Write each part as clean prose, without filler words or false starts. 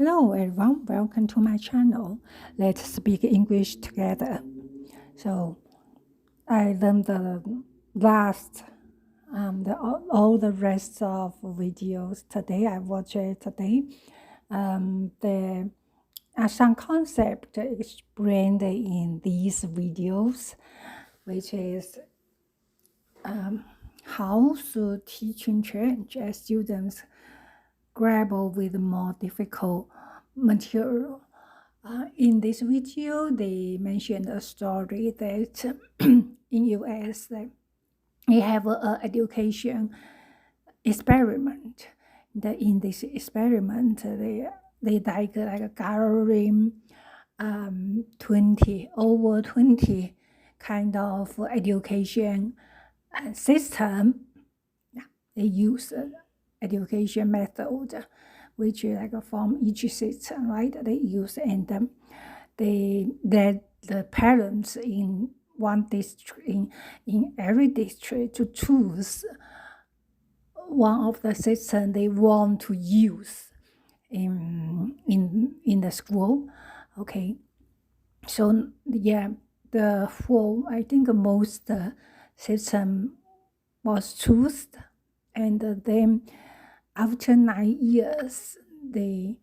Hello everyone, welcome to my channel. Let's speak English together. So I learned the last, all the rest of videos today. I watched it today. The some concept explained in these videos, which is how should teaching change as students grapple with more difficult material. In this video, they mentioned a story that in US they have an education experiment. In this experiment, they like gathering 20 kind of education system. They use education method, which like from each system, right? They use and they let the parents in one district in every district to choose one of the system they want to use in the school. Okay, so yeah, the whole I think most system was chosen, and then after 9 years they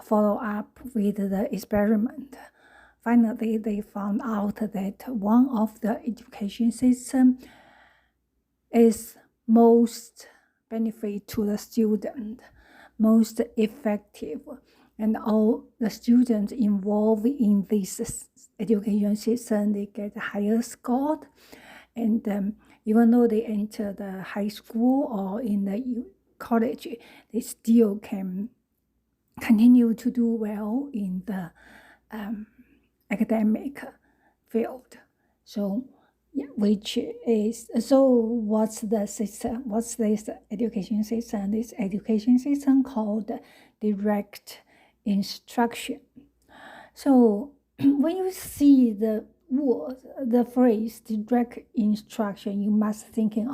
follow up with the experiment. Finally, they found out that one of the education system is most benefit to the student, most effective, and all the students involved in this education system, they get higher score. And even though they enter the high school or in the college, they still can continue to do well in the academic field. So, yeah, which is so. What's the system? What's this education system? This education system called direct instruction. So when you see the word, the phrase direct instruction, you must thinking,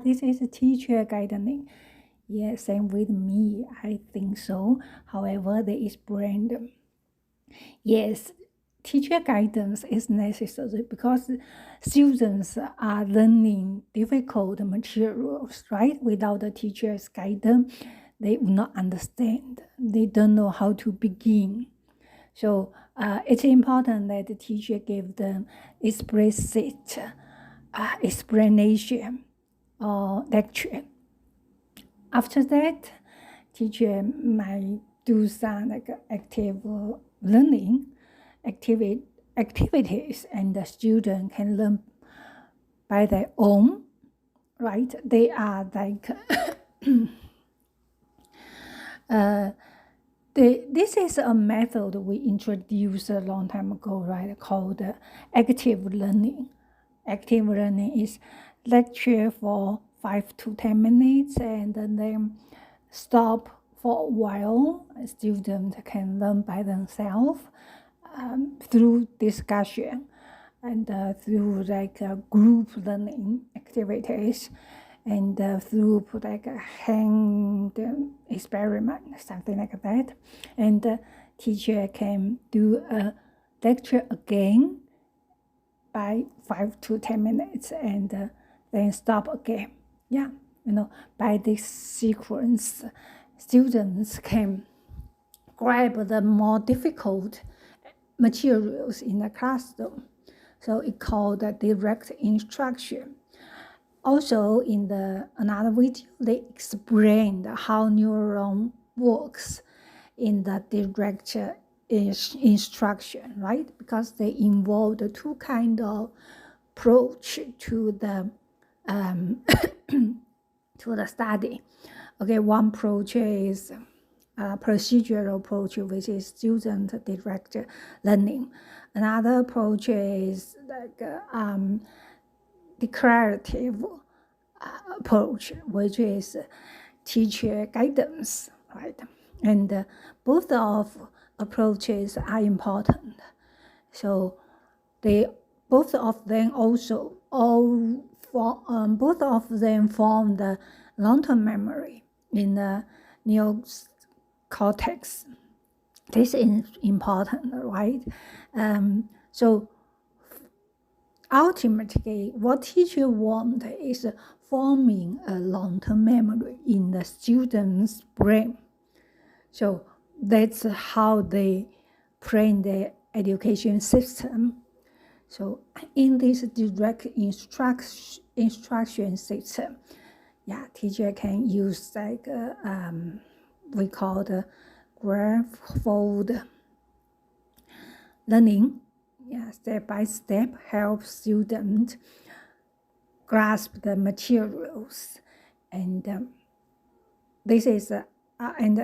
this is a teacher guiding. Yes, same with me, I think so. However, they explained, yes, teacher guidance is necessary because students are learning difficult materials, right? Without the teacher's guidance, they will not understand. They don't know how to begin. So it's important that the teacher give them explicit explanation or lecture. After that, teacher might do some like active learning activities, and the student can learn by their own, right? They are like this is a method we introduced a long time ago, right? Called active learning. Active learning is lecture for 5 to 10 minutes and then stop for a while. Students can learn by themselves through discussion and through like group learning activities, and through like a hand experiment, something like that. And the teacher can do a lecture again by 5 to 10 minutes and then stop again. Yeah, by this sequence, students can grab the more difficult materials in the classroom. So it's called direct instruction. Also, in another video, they explained how neuron works in the direct instruction, right? Because they involve the two kind of approach to the to the study. Okay, one approach is procedural approach, which is student direct learning. Another approach is like declarative approach, which is teacher guidance, right? And both of approaches are important. So both of them also both of them form the long-term memory in the neocortex. This is important, right? So ultimately, what teacher want is forming a long-term memory in the student's brain. So that's how they train their education system. So in this direct instruction system, teacher can use like we call the graph-fold learning. Step by step help students grasp the materials, and this is and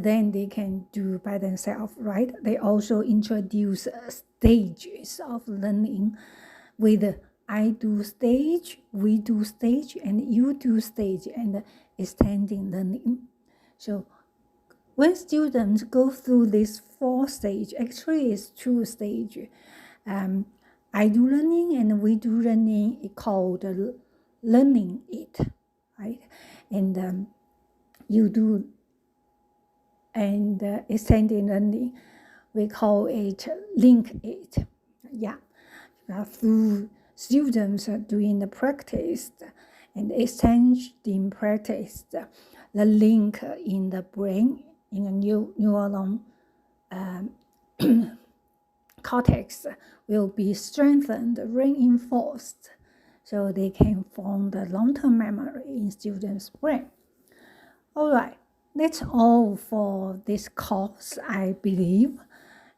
then they can do by themselves, right? They also introduce stages of learning with I do stage, we do stage, and you do stage, and extending learning. So when students go through this 4 stage, actually it's 2 stage. I do learning and we do learning is called learning it, right? And you do and extending learning, we call it link it. Through students doing the practice and extending practice, the link in the brain in a neuron cortex will be strengthened, reinforced, so they can form the long-term memory in students' brain. All right, that's all for this course, I believe.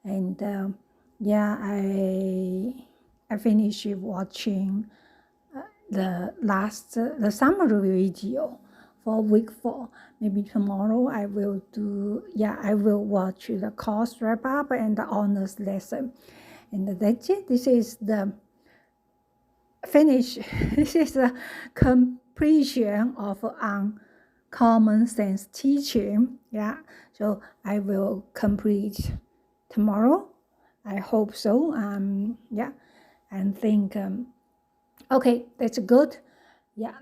And I finished watching the summary video for week 4. Maybe tomorrow I will watch the course wrap up and the honors lesson. And that's it. This is the finish. This is the completion of Uncommon Sense teaching. So I will complete tomorrow. I hope so. And think, okay, that's good.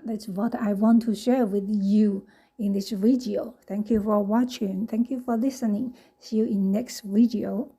That's what I want to share with you in this video. Thank you for watching. Thank you for listening. See you in next video.